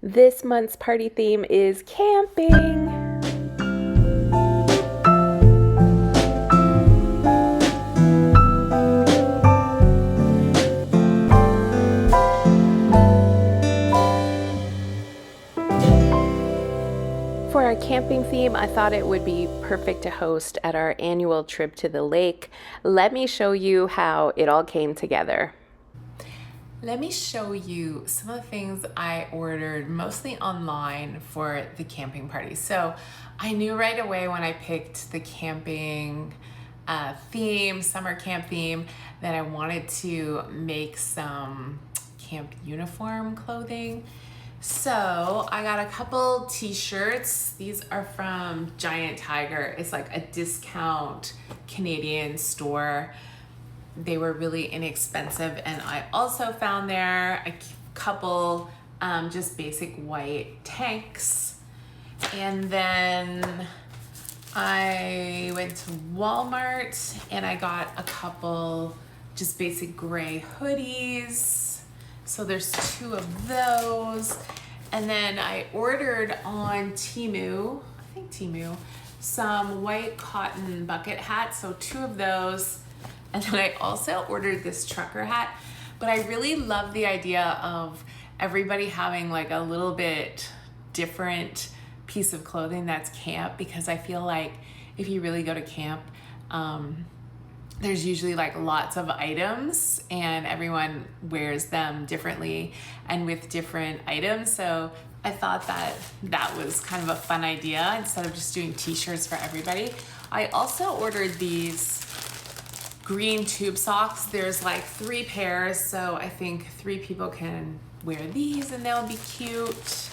This month's party theme is camping. For our camping theme, I thought it would be perfect to host at our annual trip to the lake. Let me show you how it all came together. Let me show you some of the things I ordered mostly online for the camping party. So I knew right away when I picked the camping theme, summer camp theme, that I wanted to make some camp uniform clothing. So I got a couple t-shirts. These are from Giant Tiger. It's like a discount Canadian store. They were really inexpensive, and I also found there a couple just basic white tanks. And then I went to Walmart and I got a couple just basic gray hoodies. So there's two of those. And then I ordered on Temu, I think Temu, some white cotton bucket hats. So two of those. And then I also ordered this trucker hat, but I really love the idea of everybody having like a little bit different piece of clothing that's camp, because I feel like if you really go to camp, there's usually like lots of items and everyone wears them differently and with different items. So I thought that that was kind of a fun idea instead of just doing t-shirts for everybody. I also ordered these green tube socks. There's like 3 pairs, so I think 3 people can wear these and they'll be cute.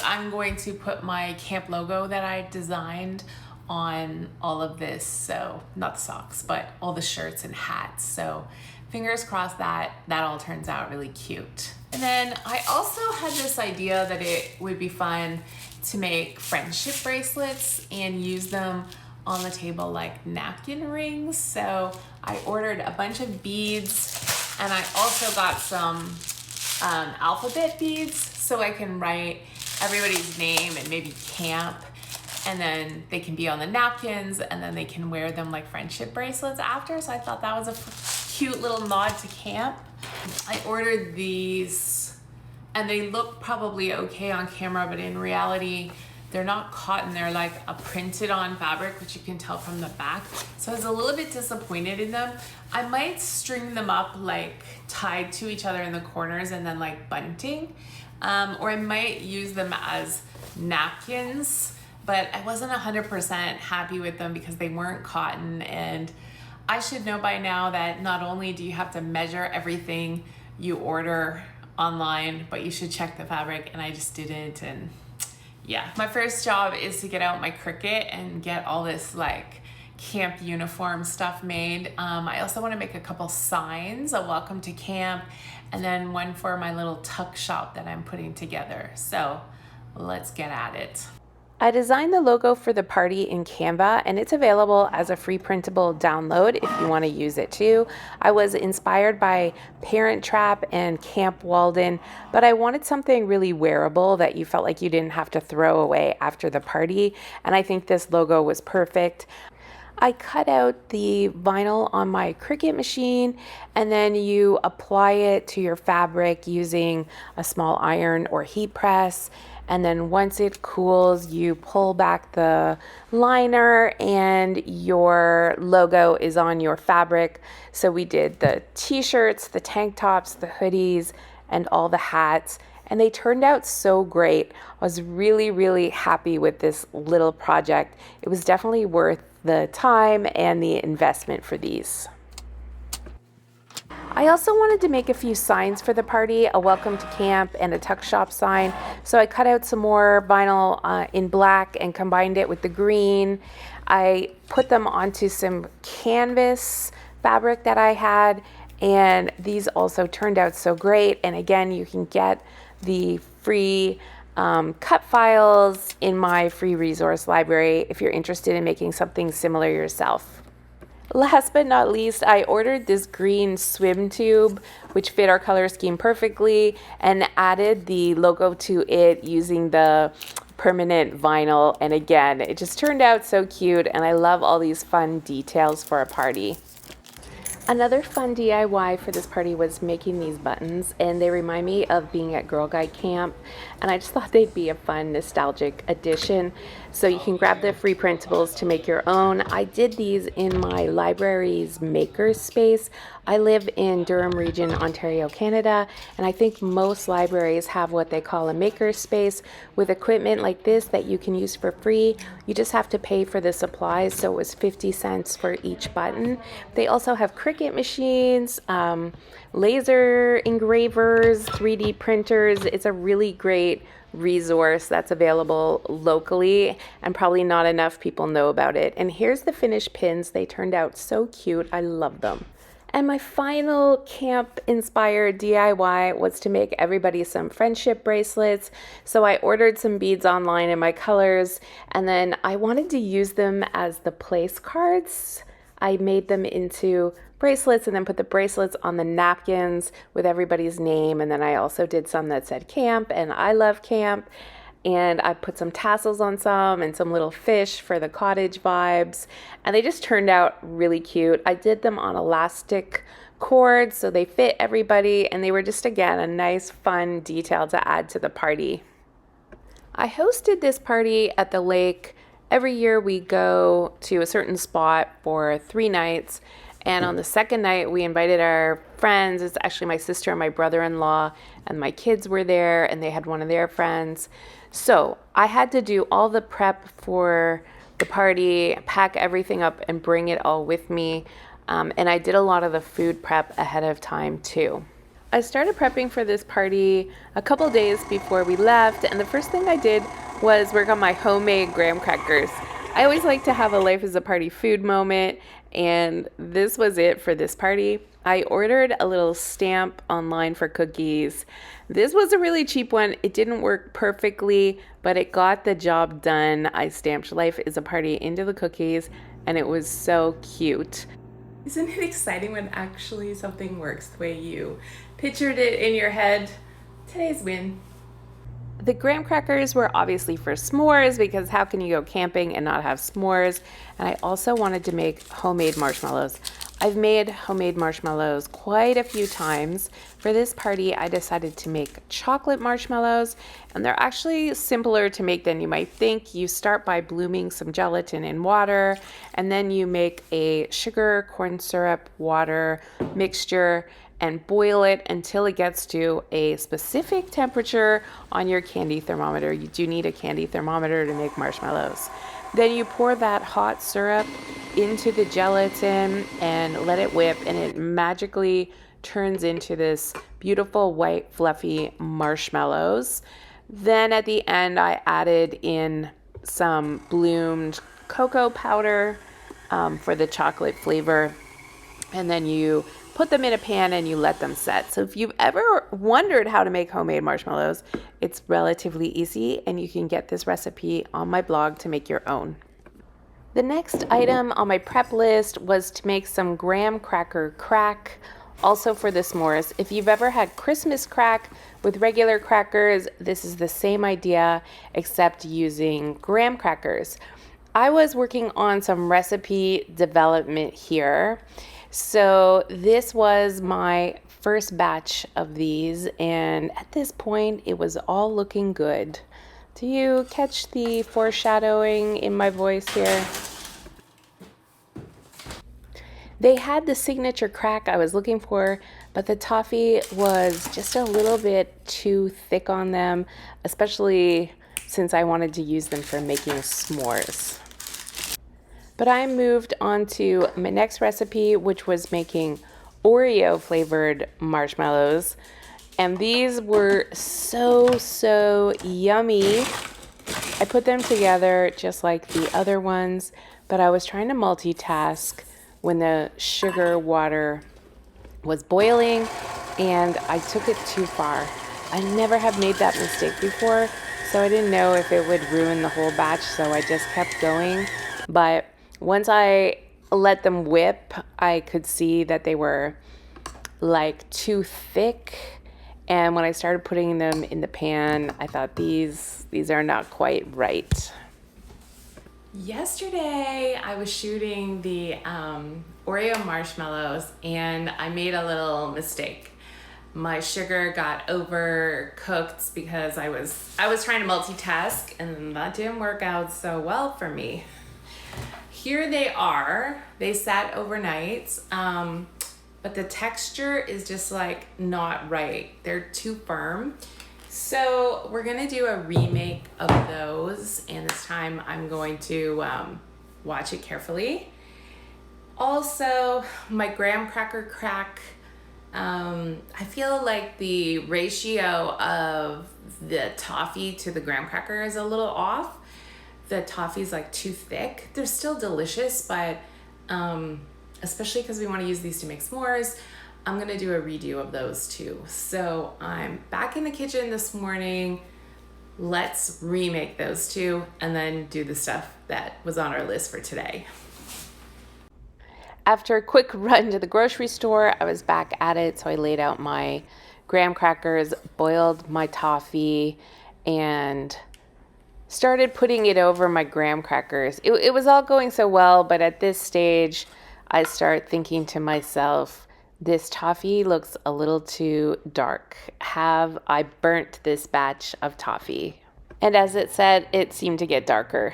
I'm going to put my camp logo that I designed on all of this, so not the socks, but all the shirts and hats. So fingers crossed that all turns out really cute. And then I also had this idea that it would be fun to make friendship bracelets and use them on the table like napkin rings. So I ordered a bunch of beads, and I also got some alphabet beads so I can write everybody's name and maybe camp, and then they can be on the napkins, and then they can wear them like friendship bracelets after. So I thought that was a cute little nod to camp. I ordered these, and they look probably okay on camera, but in reality, they're not cotton, they're like a printed on fabric, which you can tell from the back. So I was a little bit disappointed in them. I might string them up like tied to each other in the corners and then like bunting. Or I might use them as napkins, but I wasn't 100% happy with them because they weren't cotton. And I should know by now that not only do you have to measure everything you order online, but you should check the fabric, and I just didn't. And yeah, my first job is to get out my Cricut and get all this like camp uniform stuff made. I also want to make a couple signs, a welcome to camp, and then one for my little tuck shop that I'm putting together. So let's get at it. I designed the logo for the party in Canva, and it's available as a free printable download if you want to use it too. I was inspired by Parent Trap and Camp Walden, but I wanted something really wearable that you felt like you didn't have to throw away after the party, and I think this logo was perfect. I cut out the vinyl on my Cricut machine, and then you apply it to your fabric using a small iron or heat press. And then once it cools, you pull back the liner and your logo is on your fabric. So we did the t-shirts, the tank tops, the hoodies, and all the hats. And they turned out so great. I was really, really happy with this little project. It was definitely worth the time and the investment for these. I also wanted to make a few signs for the party, a welcome to camp and a tuck shop sign. So I cut out some more vinyl in black and combined it with the green. I put them onto some canvas fabric that I had, and these also turned out so great. And again, you can get the free cut files in my free resource library if you're interested in making something similar yourself. Last but not least, I ordered this green swim tube, which fit our color scheme perfectly, and added the logo to it using the permanent vinyl. And again, it just turned out so cute, and I love all these fun details for a party. Another fun DIY for this party was making these buttons, and they remind me of being at Girl Guide camp, and I just thought they'd be a fun nostalgic addition. So you can grab the free printables to make your own. I did these in my library's maker space. I live in Durham Region, Ontario, Canada, and I think most libraries have what they call a maker space with equipment like this that you can use for free. You just have to pay for the supplies, so it was 50 cents for each button. They also have Cricut machines, laser engravers, 3D printers. It's a really great resource that's available locally, and probably not enough people know about it. And here's the finished pins. They turned out so cute. I love them. And my final camp-inspired DIY was to make everybody some friendship bracelets. So I ordered some beads online in my colors, and then I wanted to use them as the place cards. I made them into bracelets and then put the bracelets on the napkins with everybody's name. And then I also did some that said camp and I love camp. And I put some tassels on some and some little fish for the cottage vibes. And they just turned out really cute. I did them on elastic cords so they fit everybody. And they were just, again, a nice, fun detail to add to the party. I hosted this party at the lake. Every year we go to a certain spot for 3 nights. And on the second night, we invited our friends. It's actually my sister and my brother-in-law, and my kids were there, and they had one of their friends. So I had to do all the prep for the party, pack everything up, and bring it all with me. And I did a lot of the food prep ahead of time, too. I started prepping for this party a couple days before we left, and the first thing I did was work on my homemade graham crackers. I always like to have a life as a party food moment, and this was it for this party. I ordered a little stamp online for cookies. This was a really cheap one. It didn't work perfectly, but it got the job done. I stamped "Life is a Party" into the cookies, and it was so cute. Isn't it exciting when actually something works the way you pictured it in your head? Today's win. The graham crackers were obviously for s'mores, because how can you go camping and not have s'mores? And I also wanted to make homemade marshmallows. I've made homemade marshmallows quite a few times. For this party, I decided to make chocolate marshmallows, and they're actually simpler to make than you might think. You start by blooming some gelatin in water, and then you make a sugar, corn syrup, water mixture, and boil it until it gets to a specific temperature on your candy thermometer. You do need a candy thermometer to make marshmallows. Then you pour that hot syrup into the gelatin and let it whip, and it magically turns into this beautiful white fluffy marshmallows. Then at the end, I added in some bloomed cocoa powder for the chocolate flavor, and then you put them in a pan and you let them set. So if you've ever wondered how to make homemade marshmallows, it's relatively easy, and you can get this recipe on my blog to make your own. The next item on my prep list was to make some graham cracker crack, also for the s'mores. If you've ever had Christmas crack with regular crackers, this is the same idea except using graham crackers. I was working on some recipe development here. So this was my first batch of these, and at this point it was all looking good. Do you catch the foreshadowing in my voice here? They had the signature crack I was looking for, but the toffee was just a little bit too thick on them, especially since I wanted to use them for making s'mores. But I moved on to my next recipe, which was making Oreo flavored marshmallows. And these were so yummy. I put them together just like the other ones, but I was trying to multitask when the sugar water was boiling, and I took it too far. I never have made that mistake before, so I didn't know if it would ruin the whole batch, so I just kept going. But once I let them whip, I could see that they were like too thick. And when I started putting them in the pan, I thought these are not quite right. Yesterday, I was shooting the Oreo marshmallows and I made a little mistake. My sugar got overcooked because I was trying to multitask, and that didn't work out so well for me. Here they are. They sat overnight, but the texture is just like not right. They're too firm. So we're gonna do a remake of those, and this time I'm going to watch it carefully. Also, my graham cracker crack, I feel like the ratio of the toffee to the graham cracker is a little off. The toffee's like too thick. They're still delicious, but especially because we want to use these to make s'mores, I'm gonna do a redo of those too. So I'm back in the kitchen this morning. Let's remake those two and then do the stuff that was on our list for today. After a quick run to the grocery store, I was back at it. So I laid out my graham crackers, boiled my toffee, and started putting it over my graham crackers. It was all going so well, but at this stage, I start thinking to myself, this toffee looks a little too dark. Have I burnt this batch of toffee? And as it said, it seemed to get darker.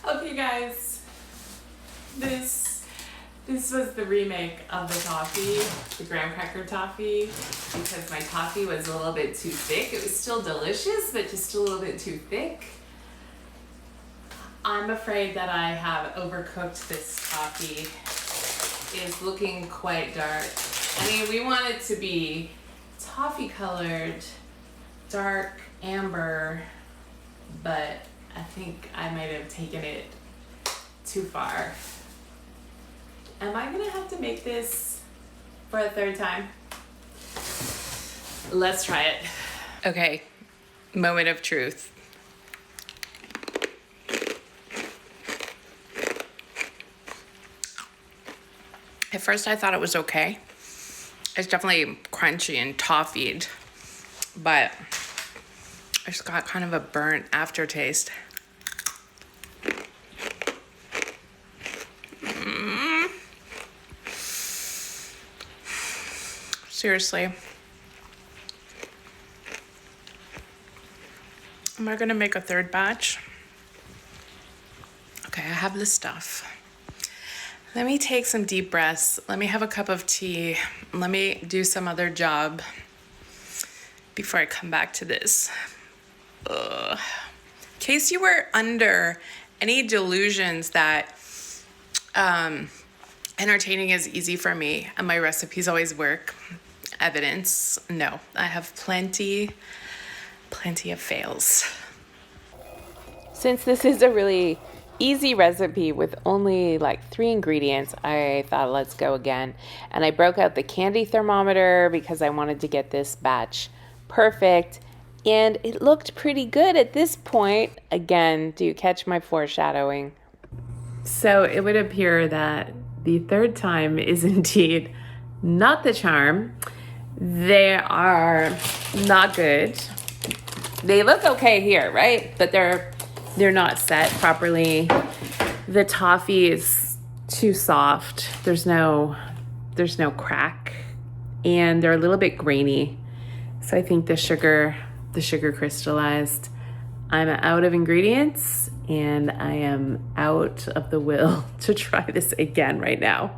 Okay guys, this was the remake of the toffee, the graham cracker toffee, because my toffee was a little bit too thick. It was still delicious, but just a little bit too thick. I'm afraid that I have overcooked this toffee. It's looking quite dark. I mean, we want it to be toffee colored, dark amber, but I think I might have taken it too far. Am I gonna have to make this for a third time? Let's try it. Okay, moment of truth. At first I thought it was okay. It's definitely crunchy and toffeed, but it's got kind of a burnt aftertaste. Seriously. Am I gonna make a third batch? Okay, I have the stuff. Let me take some deep breaths. Let me have a cup of tea. Let me do some other job before I come back to this. In case you were under any delusions that entertaining is easy for me and my recipes always work, evidence, no. I have plenty of fails. Since this is a really easy recipe with only like 3 ingredients, I thought let's go again. And I broke out the candy thermometer because I wanted to get this batch perfect. And it looked pretty good at this point. Again, do you catch my foreshadowing? So it would appear that the third time is indeed not the charm. They are not good. They look okay here, right? But they're not set properly. The toffee is too soft. There's no crack, and they're a little bit grainy. So I think the sugar crystallized. I'm out of ingredients, and I am out of the will to try this again right now.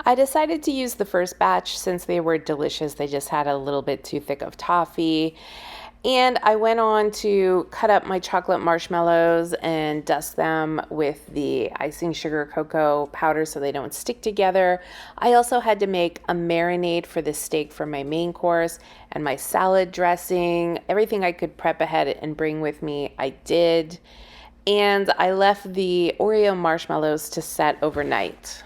I decided to use the first batch since they were delicious. They just had a little bit too thick of toffee. And I went on to cut up my chocolate marshmallows and dust them with the icing sugar cocoa powder so they don't stick together. I also had to make a marinade for the steak for my main course and my salad dressing. Everything I could prep ahead and bring with me, I did. And I left the Oreo marshmallows to set overnight.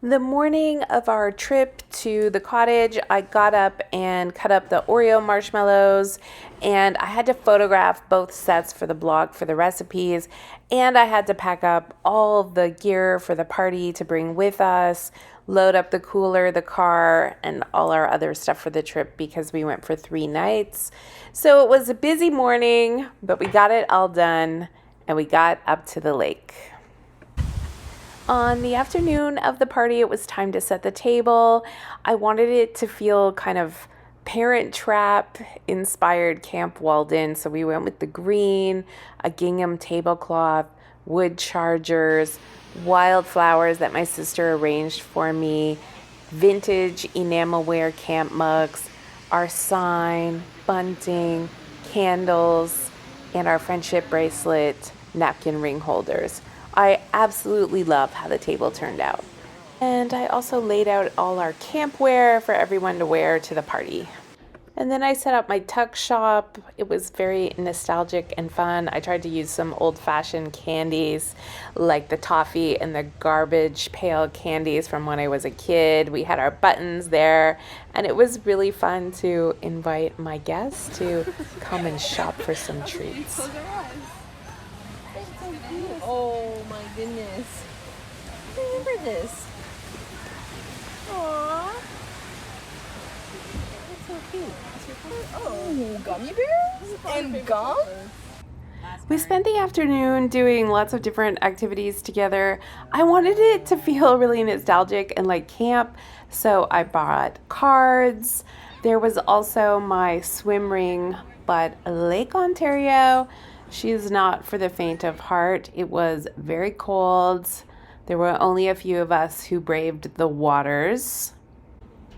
The morning of our trip to the cottage, I got up and cut up the Oreo marshmallows, and I had to photograph both sets for the blog for the recipes, and I had to pack up all the gear for the party to bring with us, load up the cooler, the car, and all our other stuff for the trip because we went for 3 nights. So it was a busy morning, but we got it all done, and we got up to the lake. On the afternoon of the party, it was time to set the table. I wanted it to feel kind of Parent Trap inspired Camp Walden, so we went with the green, a gingham tablecloth, wood chargers, wildflowers that my sister arranged for me, vintage enamelware camp mugs, our sign, bunting, candles, and our friendship bracelet napkin ring holders. I absolutely love how the table turned out. And I also laid out all our camp wear for everyone to wear to the party. And then I set up my tuck shop. It was very nostalgic and fun. I tried to use some old-fashioned candies like the toffee and the garbage pail candies from when I was a kid. We had our buttons there, and it was really fun to invite my guests to come and shop for some treats. Oh my goodness. I remember this. Aww. That's so cute. Oh, gummy bears? And gum? We spent the afternoon doing lots of different activities together. I wanted it to feel really nostalgic and like camp, so I bought cards. There was also my swim ring, but Lake Ontario, she's not for the faint of heart. It was very cold. There were only a few of us who braved the waters.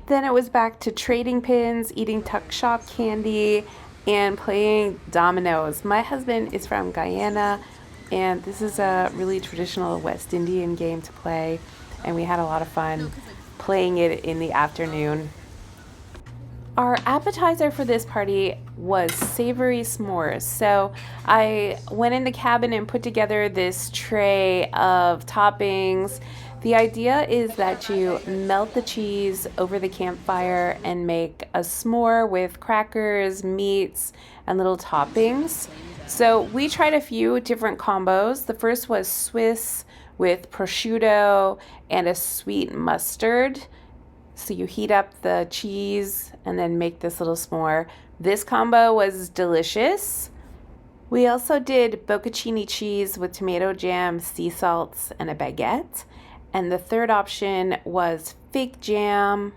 Then it was back to trading pins, eating tuck shop candy, and playing dominoes. My husband is from Guyana, and this is a really traditional West Indian game to play, and we had a lot of fun playing it in the afternoon. Our appetizer for this party was Savory S'mores. So I went in the cabin and put together this tray of toppings. The idea is that you melt the cheese over the campfire and make a s'more with crackers, meats, and little toppings. So we tried a few different combos. The first was Swiss with prosciutto and a sweet mustard. So you heat up the cheese and then make this little s'more. This combo was delicious. We also did bocconcini cheese with tomato jam, sea salts, and a baguette. And the third option was fig jam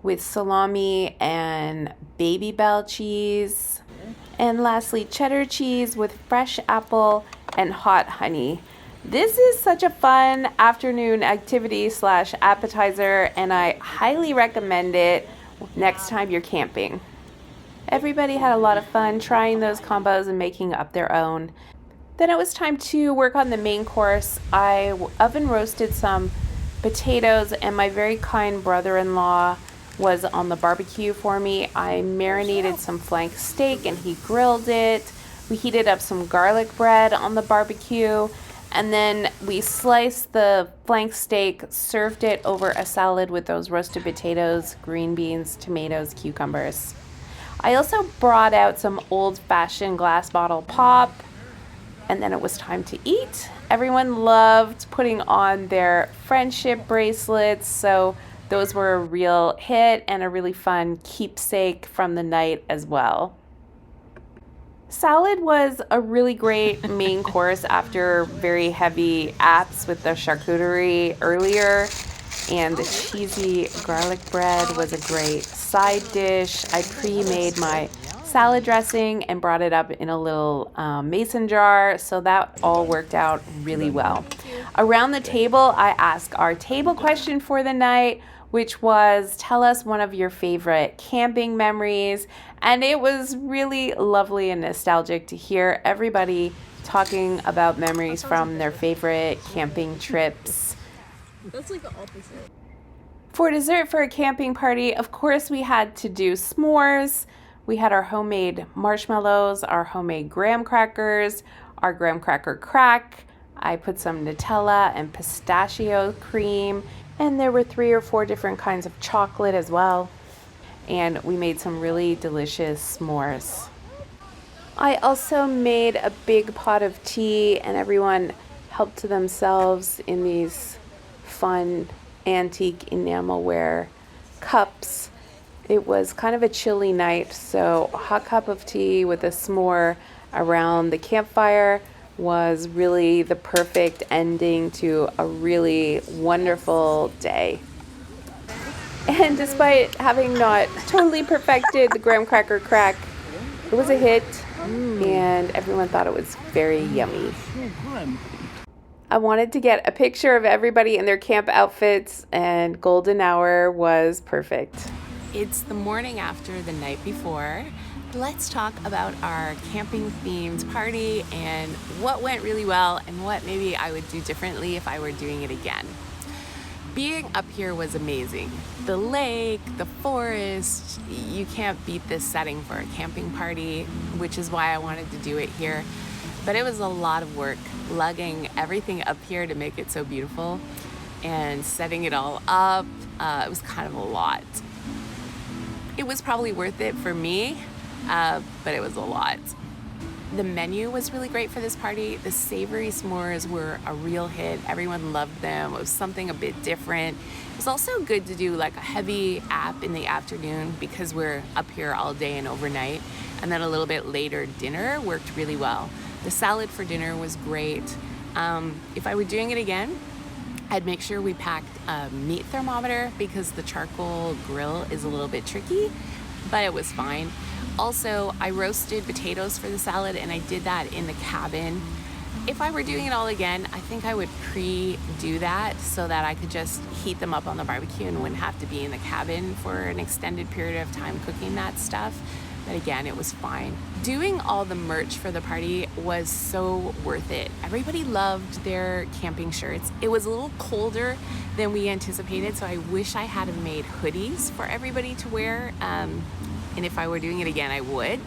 with salami and Baby Bell cheese. And lastly, cheddar cheese with fresh apple and hot honey. This is such a fun afternoon activity / appetizer, and I highly recommend it next time you're camping. Everybody had a lot of fun trying those combos and making up their own. Then it was time to work on the main course. I oven roasted some potatoes, and my very kind brother-in-law was on the barbecue for me. I marinated some flank steak and he grilled it. We heated up some garlic bread on the barbecue. And then we sliced the flank steak, served it over a salad with those roasted potatoes, green beans, tomatoes, cucumbers. I also brought out some old-fashioned glass bottle pop, and then it was time to eat. Everyone loved putting on their friendship bracelets, so those were a real hit and a really fun keepsake from the night as well. Salad was a really great main course after very heavy apps with the charcuterie earlier, and the cheesy garlic bread was a great side dish. I pre-made my salad dressing and brought it up in a little mason jar, so that all worked out really well. Around the table, I asked our table question for the night, which was, tell us one of your favorite camping memories. And it was really lovely and nostalgic to hear everybody talking about memories from their favorite camping trips. That's like the opposite. For dessert for a camping party, of course, we had to do s'mores. We had our homemade marshmallows, our homemade graham crackers, our graham cracker crack. I put some Nutella and pistachio cream And there were 3 or 4 different kinds of chocolate as well. And we made some really delicious s'mores. I also made a big pot of tea, and everyone helped to themselves in these fun antique enamelware cups. It was kind of a chilly night, so a hot cup of tea with a s'more around the campfire was really the perfect ending to a really wonderful day. And despite having not totally perfected the graham cracker crack, it was a hit, and everyone thought it was very yummy. I wanted to get a picture of everybody in their camp outfits, and golden hour was perfect. It's the morning after the night before. Let's talk about our camping themed party and what went really well and what maybe I would do differently if I were doing it again. Being up here was amazing. The lake, the forest, you can't beat this setting for a camping party, which is why I wanted to do it here. But it was a lot of work lugging everything up here to make it so beautiful and setting it all up. It was kind of a lot. It was probably worth it for me, but it was a lot. The menu was really great for this party. The Savory S'mores were a real hit. Everyone loved them. It was something a bit different. It was also good to do like a heavy app in the afternoon because we're up here all day and overnight. And then a little bit later, dinner worked really well. The salad for dinner was great. If I were doing it again, I'd make sure we packed a meat thermometer because the charcoal grill is a little bit tricky, but it was fine. Also, I roasted potatoes for the salad, and I did that in the cabin. If I were doing it all again, I think I would pre-do that so that I could just heat them up on the barbecue and wouldn't have to be in the cabin for an extended period of time cooking that stuff. But again, it was fine. Doing all the merch for the party was so worth it. Everybody loved their camping shirts. It was a little colder than we anticipated, so I wish I had made hoodies for everybody to wear. And if I were doing it again, I would.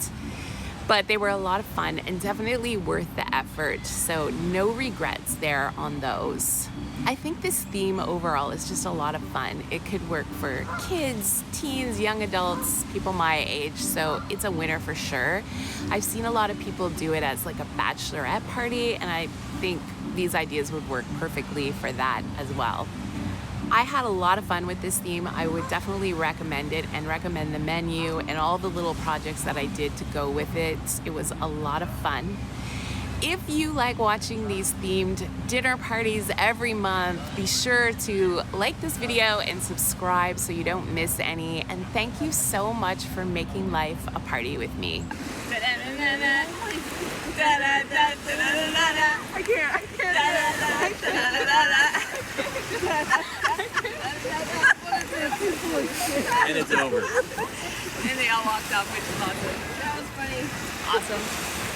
But they were a lot of fun and definitely worth the effort. So no regrets there on those. I think this theme overall is just a lot of fun. It could work for kids, teens, young adults, people my age. So it's a winner for sure. I've seen a lot of people do it as like a bachelorette party, and I think these ideas would work perfectly for that as well. I had a lot of fun with this theme. I would definitely recommend it and recommend the menu and all the little projects that I did to go with it. It was a lot of fun. If you like watching these themed dinner parties every month, be sure to like this video and subscribe so you don't miss any. And thank you so much for making life a party with me. And it's over. And they all walked off, which is awesome. That was funny. Awesome.